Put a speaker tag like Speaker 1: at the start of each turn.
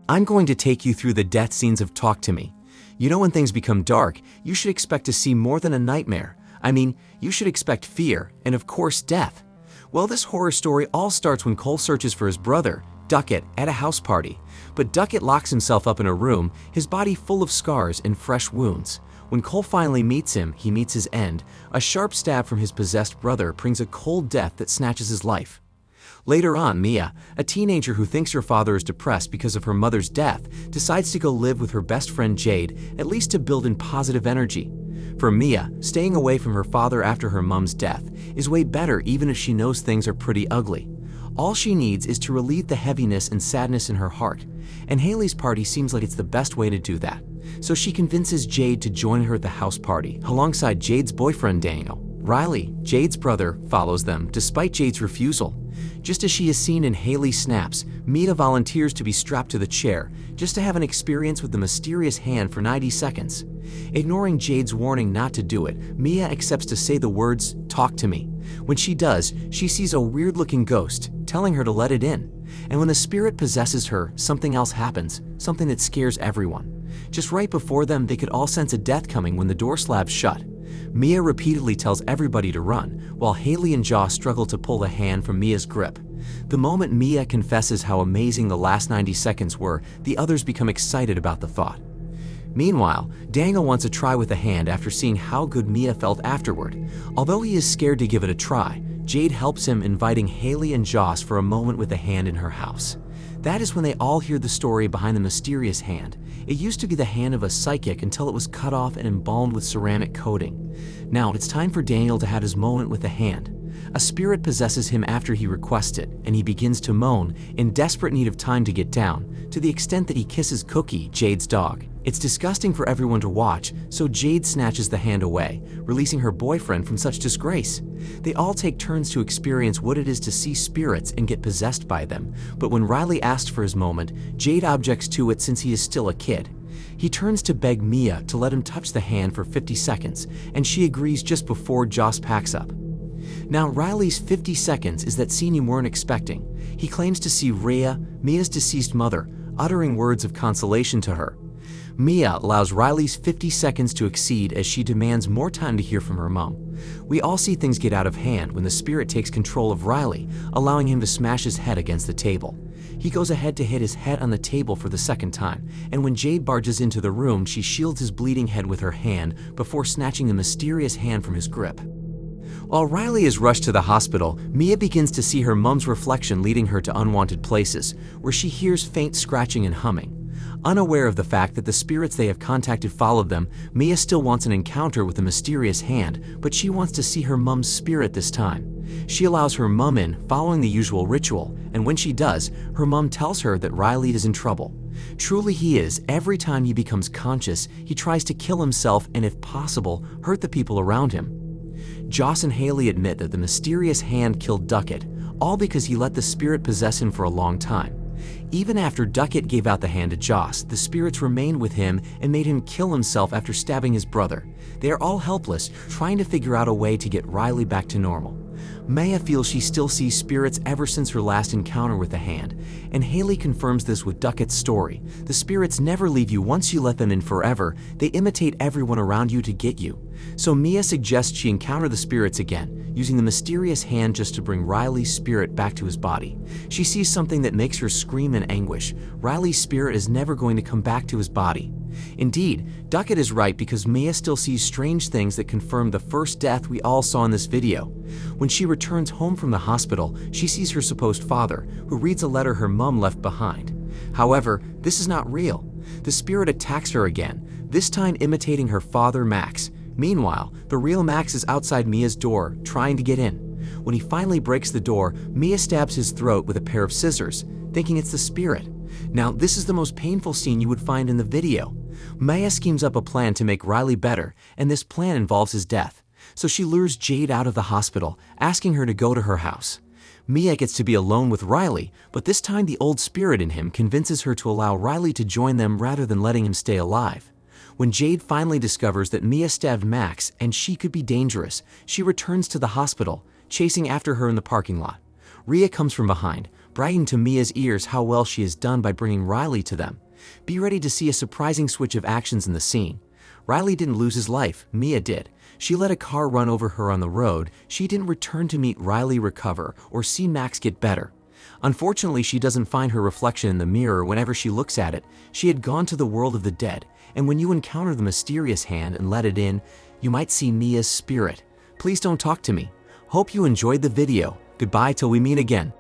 Speaker 1: I'm going to take you through the death scenes of Talk to Me. You know, when things become dark, you should expect to see more than a nightmare. I mean, you should expect fear and, of course, death. Well, this horror story all starts when Cole searches for his brother, Duckett, at a house party. But Duckett locks himself up in a room, his body full of scars and fresh wounds. When Cole finally meets him, he meets his end. A sharp stab from his possessed brother brings a cold death that snatches his life. Later on, Mia, a teenager who thinks her father is depressed because of her mother's death, decides to go live with her best friend Jade, at least to build in positive energy. For Mia, staying away from her father after her mom's death is way better, even if she knows things are pretty ugly. All she needs is to relieve the heaviness and sadness in her heart, and Haley's party seems like it's the best way to do that. So she convinces Jade to join her at the house party, alongside Jade's boyfriend Daniel. Riley, Jade's brother, follows them despite Jade's refusal. Just as she is seen in Haley's snaps, Mia volunteers to be strapped to the chair, just to have an experience with the mysterious hand for 90 seconds. Ignoring Jade's warning not to do it, Mia accepts to say the words, "Talk to me." When she does, she sees a weird-looking ghost, telling her to let it in. And when the spirit possesses her, something else happens, something that scares everyone. Just right before them, they could all sense a death coming when the door slabs shut. Mia repeatedly tells everybody to run, while Haley and Joss struggle to pull the hand from Mia's grip. The moment Mia confesses how amazing the last 90 seconds were, the others become excited about the thought. Meanwhile, Daniel wants a try with the hand after seeing how good Mia felt afterward. Although he is scared to give it a try, Jade helps him, inviting Haley and Joss for a moment with the hand in her house. That is when they all hear the story behind the mysterious hand. It used to be the hand of a psychic until it was cut off and embalmed with ceramic coating. Now it's time for Daniel to have his moment with the hand. A spirit possesses him after he requests it, and he begins to moan, in desperate need of time to get down, to the extent that he kisses Cookie, Jade's dog. It's disgusting for everyone to watch, so Jade snatches the hand away, releasing her boyfriend from such disgrace. They all take turns to experience what it is to see spirits and get possessed by them, but when Riley asks for his moment, Jade objects to it since he is still a kid. He turns to beg Mia to let him touch the hand for 50 seconds, and she agrees just before Joss packs up. Now, Riley's 50 seconds is that scene you weren't expecting. He claims to see Rhea, Mia's deceased mother, uttering words of consolation to her. Mia allows Riley's 50 seconds to exceed as she demands more time to hear from her mom. We all see things get out of hand when the spirit takes control of Riley, allowing him to smash his head against the table. He goes ahead to hit his head on the table for the second time, and when Jade barges into the room, she shields his bleeding head with her hand before snatching the mysterious hand from his grip. While Riley is rushed to the hospital, Mia begins to see her mom's reflection leading her to unwanted places, where she hears faint scratching and humming. Unaware of the fact that the spirits they have contacted followed them, Mia still wants an encounter with the mysterious hand, but she wants to see her mom's spirit this time. She allows her mom in, following the usual ritual, and when she does, her mom tells her that Riley is in trouble. Truly he is. Every time he becomes conscious, he tries to kill himself and, if possible, hurt the people around him. Joss and Haley admit that the mysterious hand killed Duckett, all because he let the spirit possess him for a long time. Even after Duckett gave out the hand to Joss, the spirits remained with him and made him kill himself after stabbing his brother. They are all helpless, trying to figure out a way to get Riley back to normal. Maya feels she still sees spirits ever since her last encounter with the hand, and Haley confirms this with Duckett's story. The spirits never leave you once you let them in forever. They imitate everyone around you to get you. So Mia suggests she encounter the spirits again, using the mysterious hand just to bring Riley's spirit back to his body. She sees something that makes her scream in anguish. Riley's spirit is never going to come back to his body. Indeed, Duckett is right, because Mia still sees strange things that confirm the first death we all saw in this video. When she returns home from the hospital, she sees her supposed father, who reads a letter her mom left behind. However, this is not real. The spirit attacks her again, this time imitating her father Max. Meanwhile, the real Max is outside Mia's door, trying to get in. When he finally breaks the door, Mia stabs his throat with a pair of scissors, thinking it's the spirit. Now, this is the most painful scene you would find in the video. Maya schemes up a plan to make Riley better, and this plan involves his death. So she lures Jade out of the hospital, asking her to go to her house. Mia gets to be alone with Riley, but this time the old spirit in him convinces her to allow Riley to join them rather than letting him stay alive. When Jade finally discovers that Mia stabbed Max and she could be dangerous, she returns to the hospital, chasing after her in the parking lot. Rhea comes from behind, bragging to Mia's ears how well she has done by bringing Riley to them. Be ready to see a surprising switch of actions in the scene. Riley didn't lose his life, Mia did. She let a car run over her on the road. She didn't return to meet Riley recover or see Max get better. Unfortunately, she doesn't find her reflection in the mirror whenever she looks at it. She had gone to the world of the dead, and when you encounter the mysterious hand and let it in, you might see Mia's spirit. Please don't talk to me. Hope you enjoyed the video. Goodbye till we meet again.